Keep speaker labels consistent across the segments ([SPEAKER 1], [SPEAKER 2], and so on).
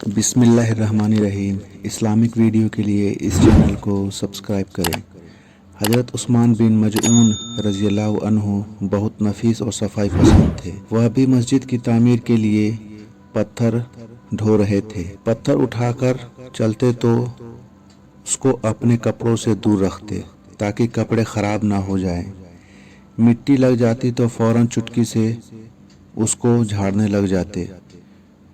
[SPEAKER 1] बिस्मिल्लाहिर्रहमानिर्रहीम। Islamic video के लिए इस चैनल को सब्सक्राइब करें। हज़रत उस्मान बिन मजऊन रज़ियल्लाहु अन्हु बहुत नफीस और सफाई पसंद थे। वह भी मस्जिद की तामीर के लिए पत्थर ढो रहे थे। पत्थर उठाकर चलते तो उसको अपने कपड़ों से दूर रखते ताकि कपड़े ख़राब ना हो जाएं। मिट्टी लग जाती तो फौरन चुटकी से उसको झाड़ने लग जाते।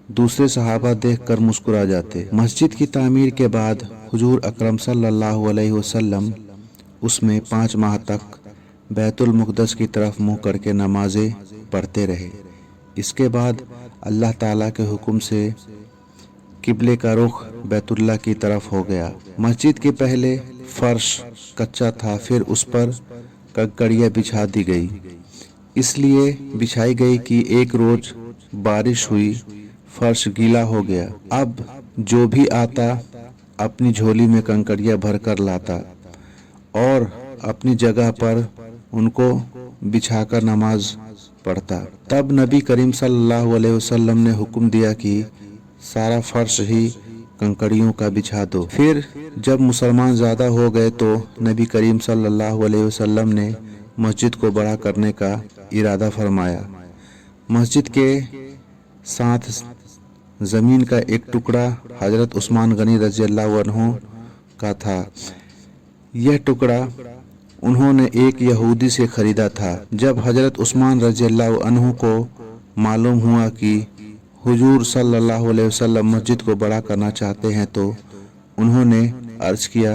[SPEAKER 1] दूसरे सहाबा देखकर मुस्कुरा जाते। मस्जिद की तामीर के बाद हुजूर अकरम सल्लल्लाहु अलैहि वसल्लम उसमें 5 माह तक बैतुल मुक़द्दस की तरफ मुँह करके नमाजें पढ़ते रहे। इसके बाद अल्लाह ताला के हुक्म से किबले का रुख बैतुल्लाह की तरफ हो गया। मस्जिद के पहले फर्श कच्चा था, फिर उस पर कंकड़ियाँ बिछा दी गई। इसलिए बिछाई गई कि एक रोज बारिश हुई, फर्श गीला हो गया। अब जो भी आता अपनी झोली में कंकड़ियाँ भर कर लाता और अपनी जगह पर उनको बिछाकर नमाज पढ़ता। तब नबी करीम सल्लल्लाहु अलैहि वसल्लम ने हुक्म दिया कि सारा फर्श ही कंकड़ियों का बिछा दो। फिर जब मुसलमान ज़्यादा हो गए तो नबी करीम सल्लल्लाहु अलैहि वसल्लम ने मस्जिद को बड़ा करने का इरादा फरमाया। मस्जिद के साथ ज़मीन का एक टुकड़ा हज़रत उस्मान गनी रज़ियल्लाहु अन्हु का था। यह टुकड़ा उन्होंने एक यहूदी से खरीदा था। जब हज़रत उस्मान रज़ियल्लाहु अन्हु को मालूम हुआ कि हुजूर सल्लल्लाहु अलैहि वसल्लम मस्जिद को बड़ा करना चाहते हैं तो उन्होंने अर्ज़ किया,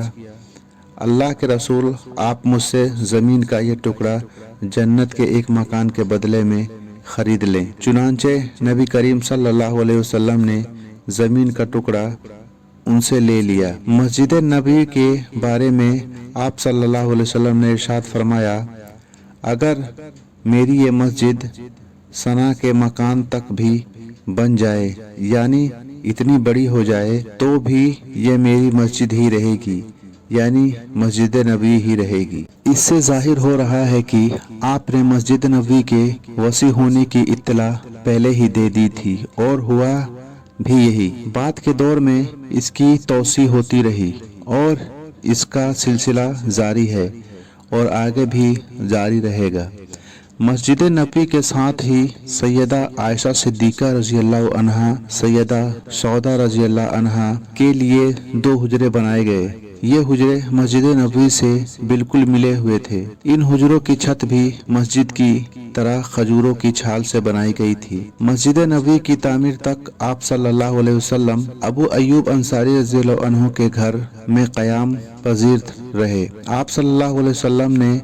[SPEAKER 1] अल्लाह के रसूल, आप मुझसे ज़मीन का यह टुकड़ा जन्नत के एक मकान के बदले में खरीद लें। चुनांचे नबी करीम सल्लल्लाहु अलैहि वसल्लम ने ज़मीन का टुकड़ा उनसे ले लिया। मस्जिद नबी के बारे में आप सल्लल्लाहु अलैहि वसल्लम ने इरशाद फरमाया, अगर मेरी ये मस्जिद सना के मकान तक भी बन जाए, यानी इतनी बड़ी हो जाए, तो भी ये मेरी मस्जिद ही रहेगी, यानी मस्जिद नबी ही रहेगी। इससे जाहिर हो रहा है कि आपने मस्जिद नबी के वसी होने की इत्तला पहले ही दे दी थी और हुआ भी यही। बाद के दौर में इसकी तौसी होती रही और इसका सिलसिला जारी है और आगे भी जारी रहेगा। मस्जिद नबी के साथ ही सैयदा आयशा सिद्दीक़ा रज़ियल्लाहु अन्हा, सैयदा सौदा रज़ियल्लाहु अन्हा के लिए 2 हुजरे बनाए गए। ये हुजरे मस्जिद नबी से बिल्कुल मिले हुए थे। इन हुजरों की छत भी मस्जिद की तरह खजूरों की छाल से बनाई गई थी। मस्जिद नबी की तामीर तक आप सल्लल्लाहु अलैहि वसल्लम अबू अय्यूब अंसारी रज़ियल्लाहु अन्हु के घर में क़याम पज़ीर रहे। आप सल्लल्लाहु अलैहि वसल्लम ने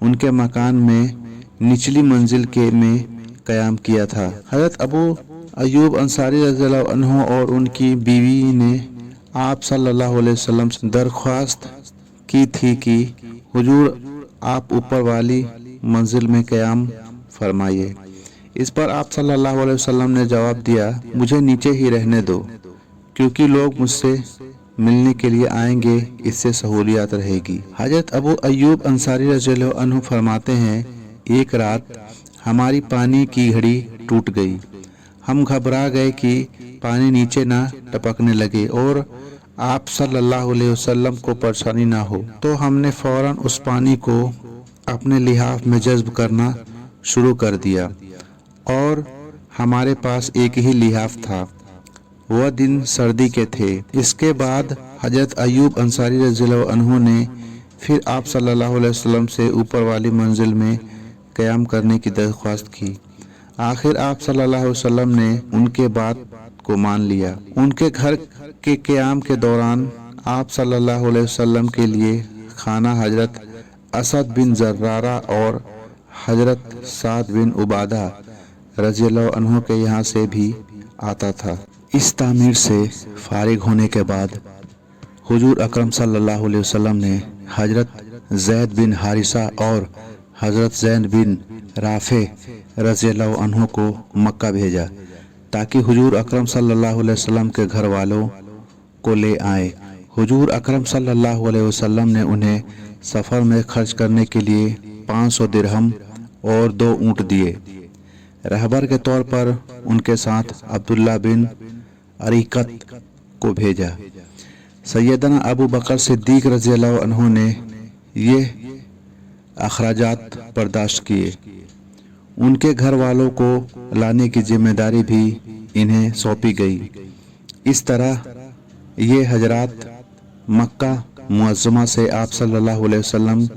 [SPEAKER 1] उनके मकान में निचली मंजिल के में क़याम किया था। हज़रत अबू अय्यूब अंसारी रज़ियल्लाहु अन्हु और उनकी बीवी ने आप सल्लल्लाहु अलैहि वसल्लम से दरख्वास्त की थी कि हुजूर आप ऊपर वाली मंजिल में क़याम फरमाइए। इस पर आप सल्लल्लाहु अलैहि वसल्लम ने जवाब दिया, मुझे नीचे ही रहने दो, क्योंकि लोग मुझसे मिलने के लिए आएंगे, इससे सहूलियत रहेगी। हज़रत अबू अय्यूब अंसारी रज़ियल्लाहु अन्हु फरमाते हैं, एक रात हमारी पानी की घड़ी टूट गई। हम घबरा गए कि पानी नीचे ना टपकने लगे और आप सल्लल्लाहु अलैहि वसल्लम को परेशानी ना हो, तो हमने फौरन उस पानी को अपने लिहाफ में जज्ब करना शुरू कर दिया और हमारे पास एक ही लिहाफ था। वह दिन सर्दी के थे। इसके बाद हज़रत अय्यूब अंसारी रज़ियल्लाहु अन्हु ने फिर आप सल्लल्लाहु अलैहि वसल्लम से ऊपर वाली मंजिल में क़याम करने की दरख्वास्त की। आखिर आप सल्लल्लाहु अलैहि वसल्लम ने उनके बात को मान लिया। उनके घर के क़याम के दौरान आप सल्लल्लाहु अलैहि वसल्लम के लिए खाना हज़रत असद बिन ज़र्रारा और हज़रत साद बिन उबादा रज़ियल्लाहु अन्हु के यहाँ से भी आता था। इस तामीर से फारिग होने के बाद हुजूर अकरम सल्लल्लाहु अलैहि वसल्लम ने हज़रत ज़ैद बिन हारिसा और हज़रत ज़ैद बिन राफ़े रज़ियल्लाहु अन्हु को मक्का भेजा ताकि हुजूर अकरम सल्लल्लाहु अलैहि वसल्लम के घर वालों को ले आए। हुजूर अकरम सल्लल्लाहु अलैहि वसल्लम ने उन्हें सफ़र में खर्च करने के लिए 500 दिरहम और 2 ऊँट दिए। रहबर के तौर पर उनके साथ अब्दुल्ला बिन अरीकत को भेजा। सैयदना अबू बकर सिद्दीक रज़ी अल्लाह अन्हु ने ये अखराजात बर्दाश्त किए। उनके घर वालों को लाने की जिम्मेदारी भी इन्हें सौंपी गई। इस तरह ये हजरात मक्का मुअज़्ज़मा से आप सल्लल्लाहु अलैहि वसल्लम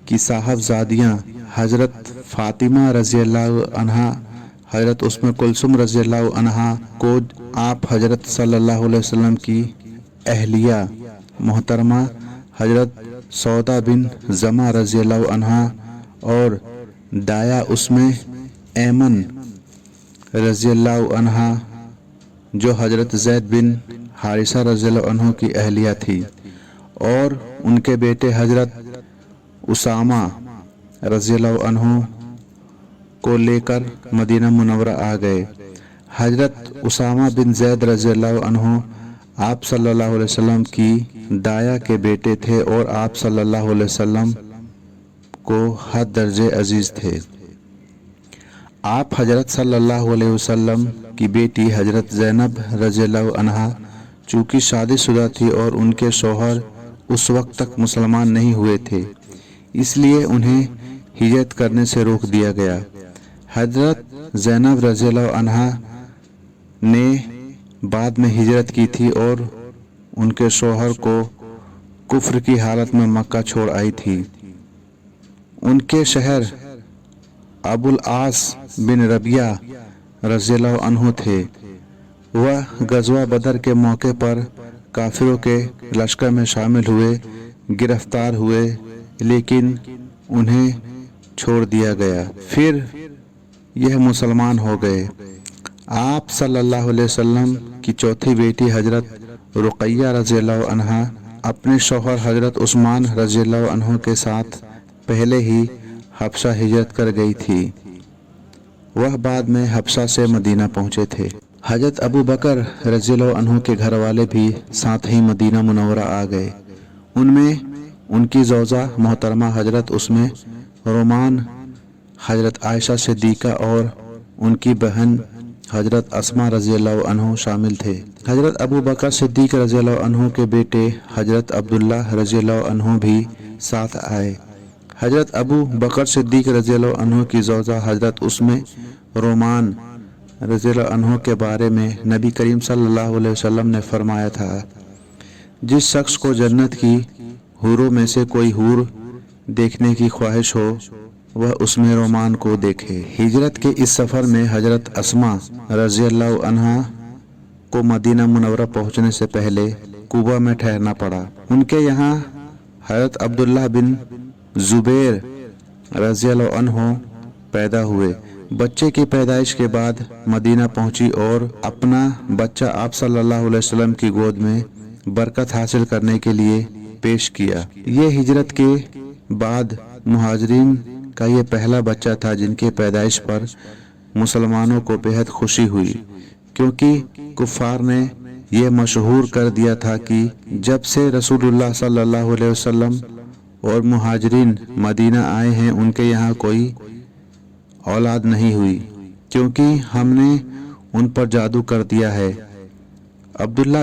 [SPEAKER 1] की साहबजादियाँ हजरत फातिमा रज़ी अल्लाह अन्हा, हजरत उस्मे कुलसुम रज़ी अल्लाह अन्हा को आप हजरत सल्लल्लाहु अलैहि वसल्लम की अहलिया मोहतरमा हजरत सौदा बिन जमा रज़ी अल्लाह अन्हा और दाया उसमें ऐमन रज़ी अल्लाह अन्हा जो हजरत जैद बिन हारिसा रज़ी अल्लाह अन्हु की अहलिया थी, और उनके बेटे हजरत उसामा रज़ी अल्लाह अन्हु को लेकर मदीना मुनव्वरा आ गए। हजरत उसामा बिन जैद रज़ी अल्लाह अन्हु आप सल्लल्लाहु अलैहि वसल्लम की दाया के बेटे थे और आप सल्लल्लाहु अलैहि वसल्लम को हद दर्जे अजीज थे। आप हजरत सल्लल्लाहु अलैहि वसल्लम की बेटी हजरत ज़ैनब रज़ी अल्लाह अन्हा चूँकि शादीशुदा थी और उनके शौहर उस वक्त तक मुसलमान नहीं हुए थे, इसलिए उन्हें हिजरत करने से रोक दिया गया। हजरत ज़ैनब रज़ी अल्लाह अन्हा ने बाद में हिजरत की थी और उनके शौहर को कुफ्र की हालत में मक्का छोड़ आई थी। उनके शहर अबुल आस बिन रबिया रज़ी अल्लाह अन्हु थे। वह गज़वा बदर के मौके पर काफिरों के लश्कर में शामिल हुए, गिरफ्तार हुए, लेकिन उन्हें छोड़ दिया गया। फिर यह मुसलमान हो गए। आप सल्लल्लाहु अलैहि वसल्लम की चौथी बेटी हजरत रुक़ैया रज़ी अल्लाह अन्हा अपने शौहर हजरत उस्मान रज़ी अल्लाह अन्हु के साथ पहले ही हबशा हिजरत कर गई थी। वह बाद में हबशा से मदीना पहुंचे थे। हजरत अबू बकर रज़ी अल्लाह अन्हु के घर वाले भी साथ ही मदीना मुनव्वरा आ गए। उनमें उनकी ज़ौजा मोहतरमा हजरत उसमें रोमान, हजरत आयशा सिद्दीक़ा और उनकी बहन हजरत अस्मा रज़ी अल्लाह अन्हु शामिल थे। हजरत अबू बकर सिद्दीक रज़ी अल्लाह अन्हु के बेटे हजरत अब्दुल्ला रज़ी अल्लाह अन्हु भी साथ आए। हजरत अबू बकर सिद्दीक रज़ी अल्लाह अन्हु की ज़ौजा हजरत उसमें रोमान रज़ी अल्लाह अन्हु के बारे में नबी करीम सल्लल्लाहु अलैहि वसल्लम ने फरमाया था, जिस शख्स को जन्नत की हूरों में से कोई हूर देखने की ख्वाहिश हो वह उसमें रोमान को देखे। हिजरत के इस सफ़र में हजरत अस्मा रज़ी अल्लाह अन्हा को मदीना मुनव्वरा पहुंचने से पहले कुबा में ठहरना पड़ा। उनके यहाँ हजरत अब्दुल्ला बिन ज़ुबैर रज़ी अल्लाह अन्हु पैदा हुए। बच्चे की पैदाइश के बाद मदीना पहुंची और अपना बच्चा आप सल्लल्लाहु अलैहि वसल्लम की गोद में बरकत हासिल करने के लिए पेश किया। ये हिजरत के बाद मुहाजिरीन का ये पहला बच्चा था जिनके पैदाइश पर मुसलमानों को बेहद खुशी हुई, क्योंकि कुफ़ार ने यह मशहूर कर दिया था कि जब से रसूलुल्लाह सल्लल्लाहु अलैहि वसल्लम और मुहाजिरीन मदीना आए हैं उनके यहाँ कोई औलाद नहीं हुई, क्योंकि हमने उन पर जादू कर दिया है। अब्दुल्ला